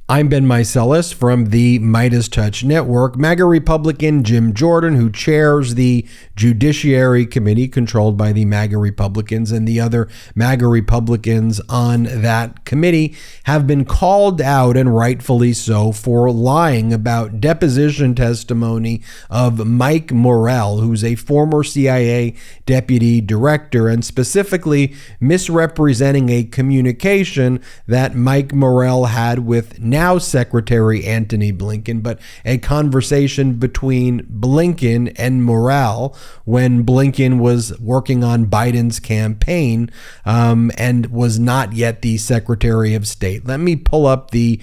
I'm Ben Meiselas from the MeidasTouch Network. MAGA Republican Jim Jordan, who chairs the Judiciary Committee controlled by the MAGA Republicans, and the other MAGA Republicans on that committee have been called out, and rightfully so, for lying about deposition testimony of Mike Morell, who's a former CIA deputy director, and specifically misrepresenting a communication that Mike Morell had with now Secretary Antony Blinken, but a conversation between Blinken and Morell when Blinken was working on Biden's campaign and was not yet the Secretary of State. Let me pull up the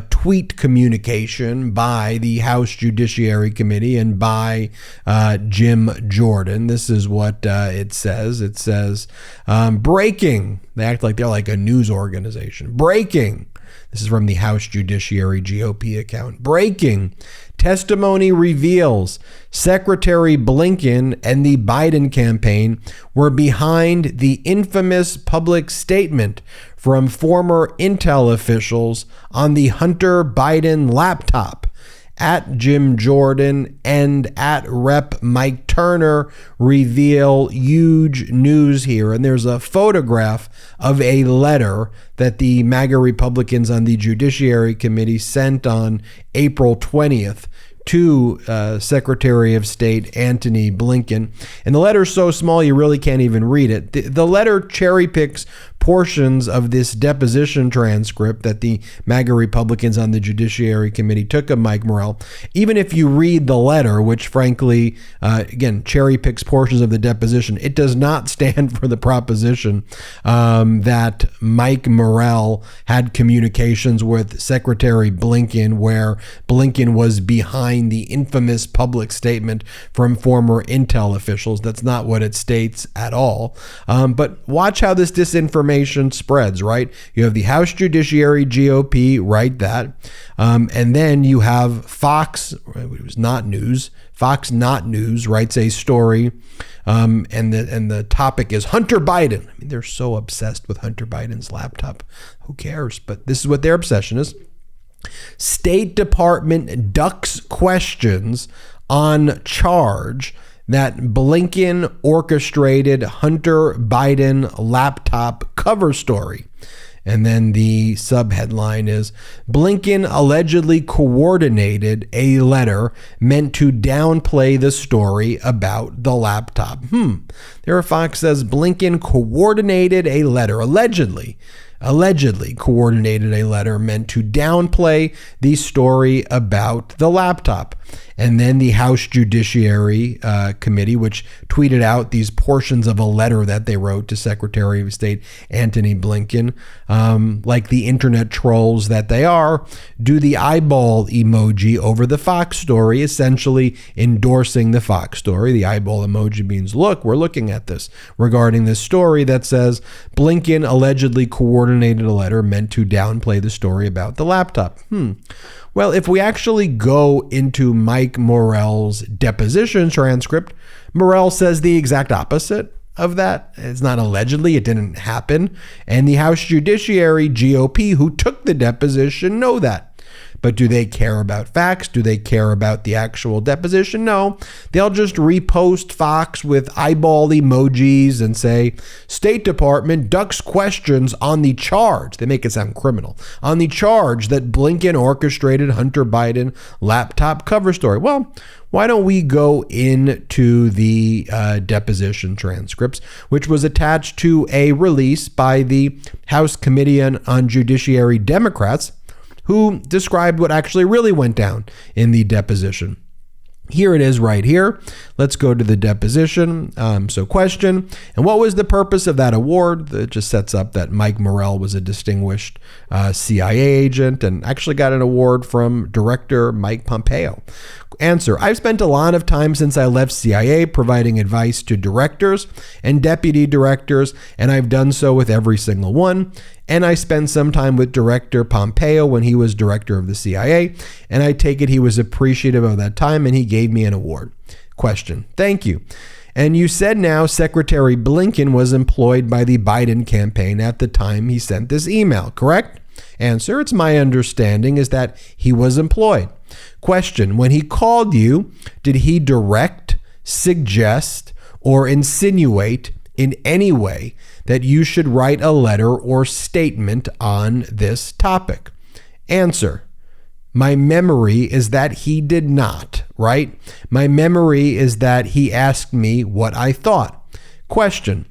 tweet communication by the House Judiciary Committee and by Jim Jordan. This is what it says. It says, breaking. They act like they're like a news organization. Breaking. This is from the House Judiciary GOP account. Breaking. Testimony reveals Secretary Blinken and the Biden campaign were behind the infamous public statement from former intel officials on the Hunter Biden laptop. At Jim Jordan and at Rep. Mike Turner reveal huge news here. And there's a photograph of a letter that the MAGA Republicans on the Judiciary Committee sent on April 20th to Secretary of State Antony Blinken. And the letter's so small you really can't even read it. The letter cherry picks portions of this deposition transcript that the MAGA Republicans on the Judiciary Committee took of Mike Morell. Even if you read the letter, which frankly, again, cherry picks portions of the deposition, it does not stand for the proposition that Mike Morell had communications with Secretary Blinken, where Blinken was behind the infamous public statement from former intel officials. That's not what it states at all. But watch how this disinformation spreads, right? You have the House Judiciary GOP write that, and then you have Fox, it was not news, Fox Not News writes a story, and the topic is Hunter Biden. I mean, they're so obsessed with Hunter Biden's laptop. Who cares? But this is what their obsession is. State Department ducks questions on charge that Blinken orchestrated Hunter Biden laptop cover story. And then the subheadline is Blinken allegedly coordinated a letter meant to downplay the story about the laptop. There Fox says Blinken coordinated a letter, allegedly coordinated a letter meant to downplay the story about the laptop. And then the House Judiciary Committee, which tweeted out these portions of a letter that they wrote to Secretary of State Antony Blinken, like the internet trolls that they are, do the eyeball emoji over the Fox story, essentially endorsing the Fox story. The eyeball emoji means, look, we're looking at this regarding this story that says Blinken allegedly coordinated a letter meant to downplay the story about the laptop. Well, if we actually go into Mike Morell's deposition transcript, Morell says the exact opposite of that. It's not allegedly, it didn't happen. And the House Judiciary GOP, who took the deposition, know that. But do they care about facts? Do they care about the actual deposition? No. They'll just repost Fox with eyeball emojis and say, State Department ducks questions on the charge. They make it sound criminal. On the charge that Blinken orchestrated Hunter Biden laptop cover story. Well, why don't we go into the deposition transcripts, which was attached to a release by the House Committee on Judiciary Democrats, who described what actually really went down in the deposition. Here it is right here. Let's go to the deposition. So question, and what was the purpose of that award? That just sets up that Mike Morell was a distinguished CIA agent and actually got an award from Director Mike Pompeo. Answer, I've spent a lot of time since I left CIA providing advice to directors and deputy directors, and I've done so with every single one. And I spent some time with Director Pompeo when he was director of the CIA, and I take it he was appreciative of that time and he gave me an award. Question, thank you. And you said now Secretary Blinken was employed by the Biden campaign at the time he sent this email, correct? Answer, it's my understanding is that he was employed. Question, when he called you, did he direct, suggest, or insinuate in any way that you should write a letter or statement on this topic? Answer, my memory is that he did not, right? My memory is that he asked me what I thought. Question,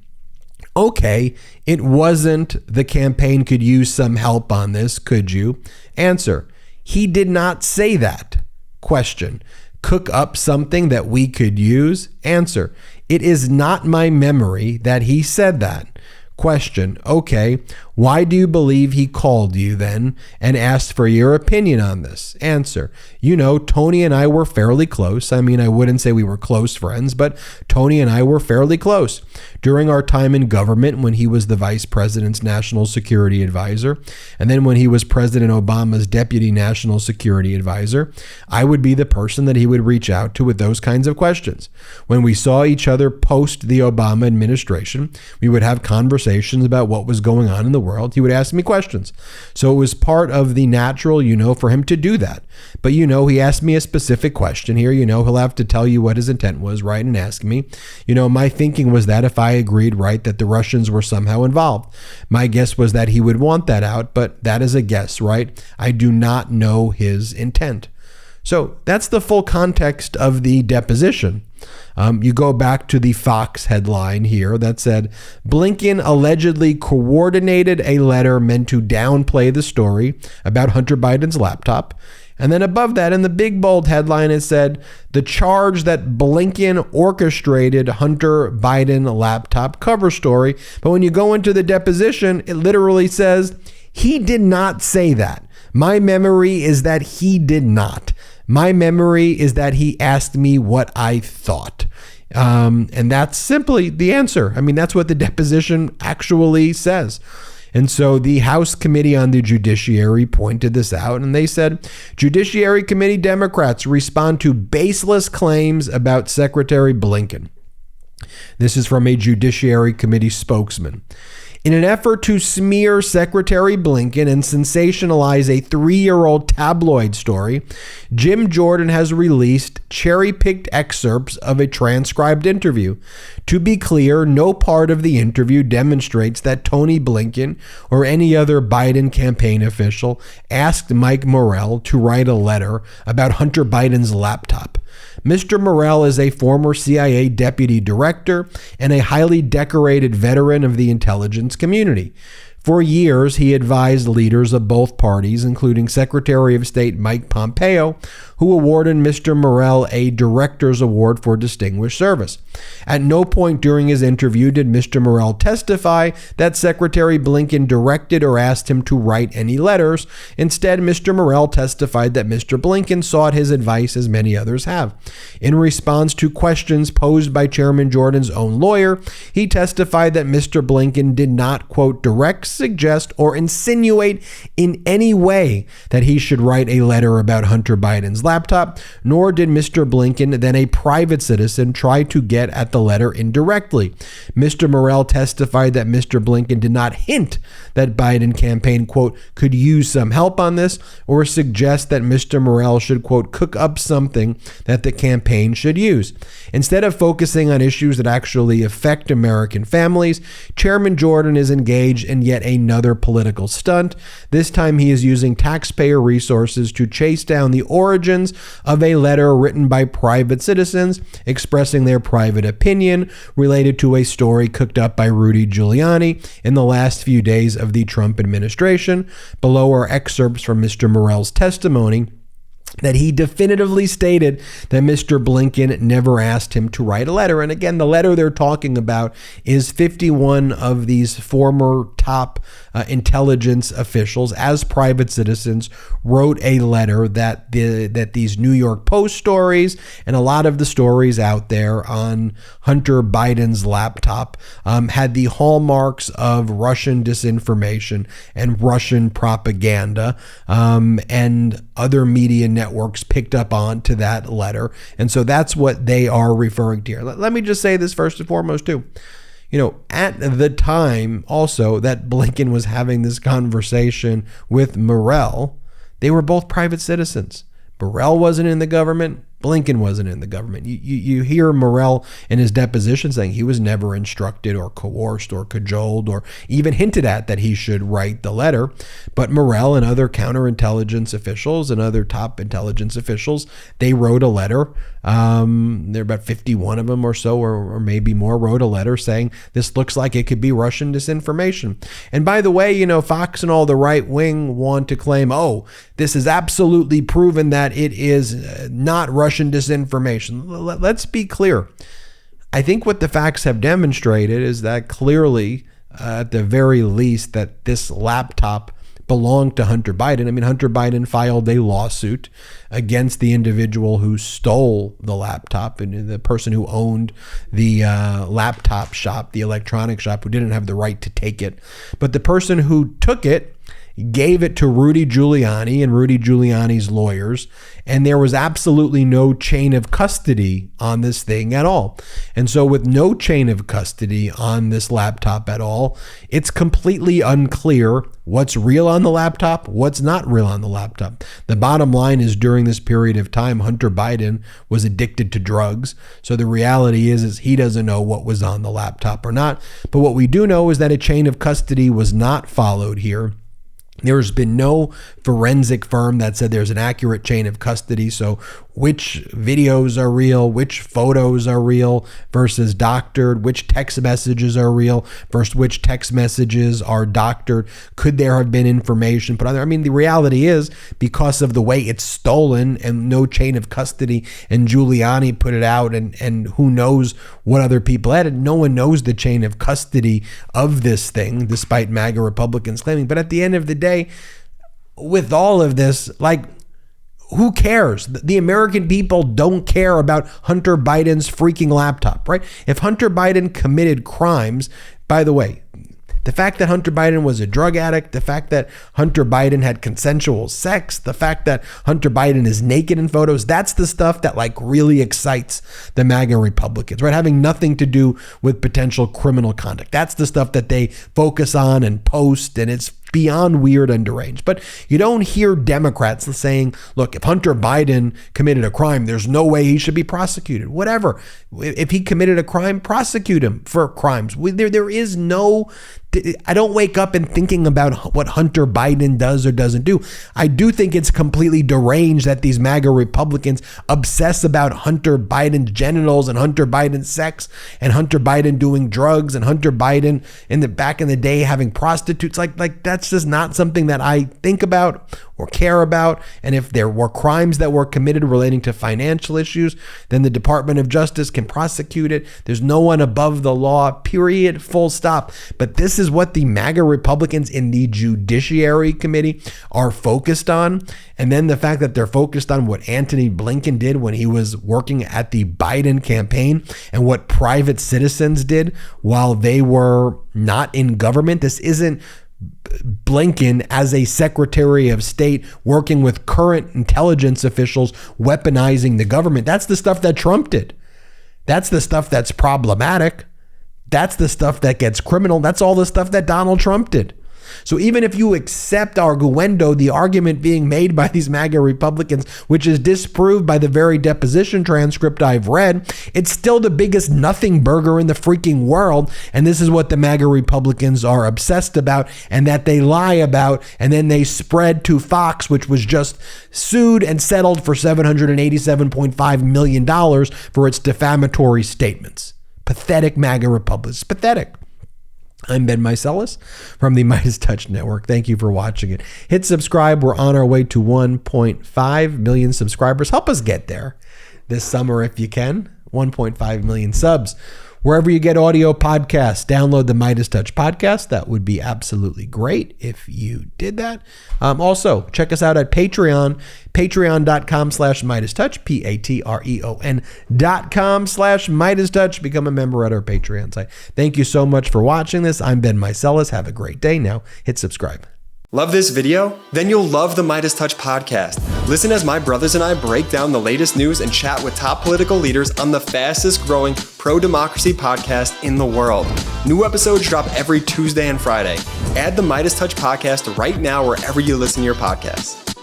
okay, it wasn't the campaign could use some help on this, could you? Answer, he did not say that. Question, cook up something that we could use? Answer, it is not my memory that he said that. Question, okay, why do you believe he called you then and asked for your opinion on this? Answer, you know, Tony and I were fairly close. I mean, I wouldn't say we were close friends, but Tony and I were fairly close. During our time in government, when he was the vice president's national security advisor, and then when he was President Obama's deputy national security advisor, I would be the person that he would reach out to with those kinds of questions. When we saw each other post the Obama administration, we would have conversations about what was going on in the world. He would ask me questions. So it was part of the natural, for him to do that. But, he asked me a specific question here. He'll have to tell you what his intent was, right, and ask me. My thinking was that if I agreed, right, that the Russians were somehow involved. My guess was that he would want that out, but that is a guess, right? I do not know his intent. So that's the full context of the deposition. You go back to the Fox headline here that said, Blinken allegedly coordinated a letter meant to downplay the story about Hunter Biden's laptop. And then above that, in the big bold headline, it said, the charge that Blinken orchestrated Hunter Biden laptop cover story. But when you go into the deposition, it literally says, he did not say that. My memory is that he did not. My memory is that he asked me what I thought. And that's simply the answer. I mean, that's what the deposition actually says. And so the House Committee on the Judiciary pointed this out, and they said, Judiciary Committee Democrats respond to baseless claims about Secretary Blinken. This is from a Judiciary Committee spokesman. In an effort to smear Secretary Blinken and sensationalize a 3-year-old tabloid story, Jim Jordan has released cherry-picked excerpts of a transcribed interview. To be clear, no part of the interview demonstrates that Tony Blinken or any other Biden campaign official asked Mike Morell to write a letter about Hunter Biden's laptop. Mr. Morell is a former CIA deputy director and a highly decorated veteran of the intelligence community. For years, he advised leaders of both parties, including Secretary of State Mike Pompeo, who awarded Mr. Morell a Director's Award for Distinguished Service. At no point during his interview did Mr. Morell testify that Secretary Blinken directed or asked him to write any letters. Instead, Mr. Morell testified that Mr. Blinken sought his advice, as many others have. In response to questions posed by Chairman Jordan's own lawyer, he testified that Mr. Blinken did not, quote, direct, suggest, or insinuate in any way that he should write a letter about Hunter Biden's laptop, nor did Mr. Blinken, then a private citizen, try to get at the letter indirectly. Mr. Morell testified that Mr. Blinken did not hint that Biden campaign, quote, could use some help on this, or suggest that Mr. Morell should, quote, cook up something that the campaign should use. Instead of focusing on issues that actually affect American families, Chairman Jordan is engaged in yet another political stunt. This time he is using taxpayer resources to chase down the origins of a letter written by private citizens expressing their private opinion related to a story cooked up by Rudy Giuliani in the last few days of the Trump administration. Below are excerpts from Mr. Morell's testimony that he definitively stated that Mr. Blinken never asked him to write a letter. And again, the letter they're talking about is 51 of these former top intelligence officials, as private citizens, wrote a letter that these New York Post stories and a lot of the stories out there on Hunter Biden's laptop had the hallmarks of Russian disinformation and Russian propaganda, and other media networks picked up on to that letter. And so that's what they are referring to here. Let me just say this first and foremost, too. at the time also that Blinken was having this conversation with Morell, they were both private citizens. Morell wasn't in the government. Blinken wasn't in the government. You hear Morell in his deposition saying he was never instructed or coerced or cajoled or even hinted at that he should write the letter. But Morell and other counterintelligence officials and other top intelligence officials, they wrote a letter. There are about 51 of them or so, or maybe more, wrote a letter saying this looks like it could be Russian disinformation. And by the way, Fox and all the right wing want to claim, this is absolutely proven that it is not Russian disinformation. Let's be clear. I think what the facts have demonstrated is that clearly, at the very least, that this laptop belonged to Hunter Biden. I mean, Hunter Biden filed a lawsuit against the individual who stole the laptop and the person who owned the laptop shop, the electronic shop, who didn't have the right to take it. But the person who took it gave it to Rudy Giuliani and Rudy Giuliani's lawyers, and there was absolutely no chain of custody on this thing at all. And so with no chain of custody on this laptop at all, it's completely unclear what's real on the laptop, what's not real on the laptop. The bottom line is during this period of time, Hunter Biden was addicted to drugs. So the reality is he doesn't know what was on the laptop or not. But what we do know is that a chain of custody was not followed here. There's been no forensic firm that said there's an accurate chain of custody. So which videos are real, which photos are real versus doctored, which text messages are real versus which text messages are doctored. Could there have been information put on there? I mean, the reality is because of the way it's stolen and no chain of custody, and Giuliani put it out, and who knows what other people had it. No one knows the chain of custody of this thing, despite MAGA Republicans claiming. But at the end of the day, with all of this, who cares? The American people don't care about Hunter Biden's freaking laptop, right? If Hunter Biden committed crimes, by the way, the fact that Hunter Biden was a drug addict, the fact that Hunter Biden had consensual sex, the fact that Hunter Biden is naked in photos, that's the stuff that really excites the MAGA Republicans, right? Having nothing to do with potential criminal conduct. That's the stuff that they focus on and post, and it's beyond weird and deranged. But you don't hear Democrats saying, look, if Hunter Biden committed a crime, there's no way he should be prosecuted. Whatever. If he committed a crime, prosecute him for crimes. There is no, I don't wake up and thinking about what Hunter Biden does or doesn't do. I do think it's completely deranged that these MAGA Republicans obsess about Hunter Biden's genitals and Hunter Biden's sex and Hunter Biden doing drugs and Hunter Biden back in the day having prostitutes. Like that's just not something that I think about or care about. And if there were crimes that were committed relating to financial issues, then the Department of Justice can prosecute it. There's no one above the law, period, full stop. But this is what the MAGA Republicans in the Judiciary Committee are focused on. And then the fact that they're focused on what Antony Blinken did when he was working at the Biden campaign and what private citizens did while they were not in government. This isn't Blinken as a Secretary of State working with current intelligence officials weaponizing the government. That's the stuff that Trump did. That's the stuff that's problematic. That's the stuff that gets criminal. That's all the stuff that Donald Trump did. So even if you accept arguendo, the argument being made by these MAGA Republicans, which is disproved by the very deposition transcript I've read, it's still the biggest nothing burger in the freaking world. And this is what the MAGA Republicans are obsessed about and that they lie about. And then they spread to Fox, which was just sued and settled for $787.5 million for its defamatory statements. Pathetic MAGA Republicans. Pathetic. I'm Ben Meiselas from the MeidasTouch Network. Thank you for watching it. Hit subscribe. We're on our way to 1.5 million subscribers. Help us get there this summer if you can. 1.5 million subs. Wherever you get audio podcasts, download the MeidasTouch podcast. That would be absolutely great if you did that. Also, check us out at Patreon, patreon.com/MeidasTouch, patreon.com/MeidasTouch. Become a member at our Patreon site. Thank you so much for watching this. I'm Ben Meiselas. Have a great day. Now hit subscribe. Love this video? Then you'll love the MeidasTouch podcast. Listen as my brothers and I break down the latest news and chat with top political leaders on the fastest growing pro-democracy podcast in the world. New episodes drop every Tuesday and Friday. Add the MeidasTouch podcast right now wherever you listen to your podcasts.